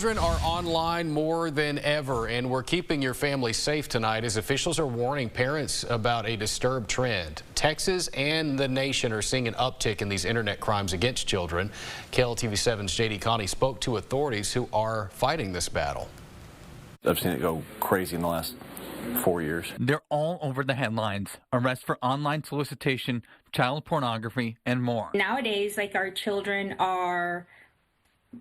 Children are online more than ever, and we're keeping your family safe tonight as officials are warning parents about a disturbed trend. Texas and the nation are seeing an uptick in these internet crimes against children. KLTV7's J.D. Connie spoke to authorities who are fighting this battle. I've seen it go crazy in the last 4 years. They're all over the headlines. Arrests for online solicitation, child pornography, and more. Nowadays, our children are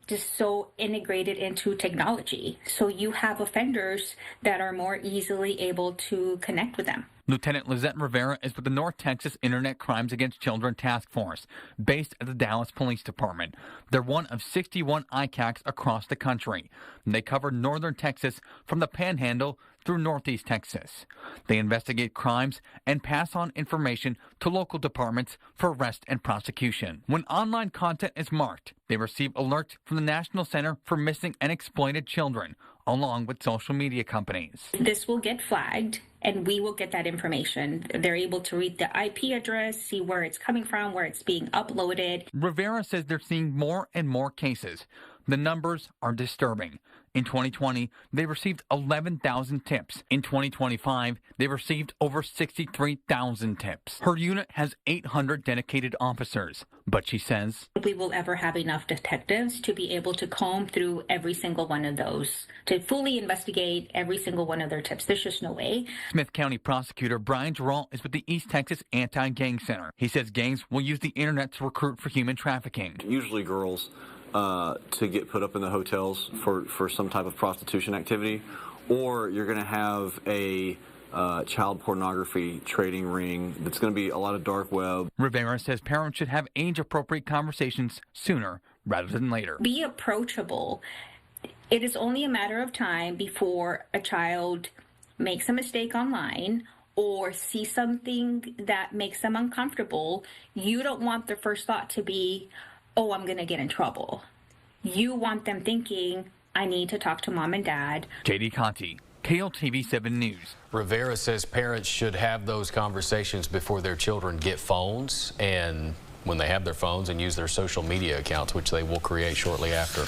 just so integrated into technology. So you have offenders that are more easily able to connect with them. Lieutenant Lisette Rivera is with the North Texas Internet Crimes Against Children Task Force, based at the Dallas Police Department. They're one of 61 ICACs across the country. They cover northern Texas from the Panhandle through northeast Texas. They investigate crimes and pass on information to local departments for arrest and prosecution. When online content is marked, they receive alerts from the National Center for Missing and Exploited Children, along with social media companies. This will get flagged, and we will get that information. They're able to read the IP address, see where it's coming from, where it's being uploaded. Rivera says they're seeing more and more cases. The numbers are disturbing. In 2020, they received 11,000 tips. In 2025, they received over 63,000 tips. Her unit has 800 dedicated officers, but she says we will ever have enough detectives to be able to comb through every single one of those, to fully investigate every single one of their tips. There's just no way. Smith County prosecutor Brian Geralt is with the East Texas Anti-Gang Center. He says gangs will use the internet to recruit for human trafficking. Usually girls to get put up in the hotels for some type of prostitution activity, or you're going to have a child pornography trading ring that's going to be a lot of dark web. Rivera says parents should have age-appropriate conversations sooner rather than later. Be approachable. It is only a matter of time before a child makes a mistake online or see something that makes them uncomfortable. You don't want their first thought to be, oh, I'm going to get in trouble. You want them thinking, I need to talk to mom and dad. J.D. Conti, KLTV7 News. Rivera says parents should have those conversations before their children get phones and when they have their phones and use their social media accounts, which they will create shortly after.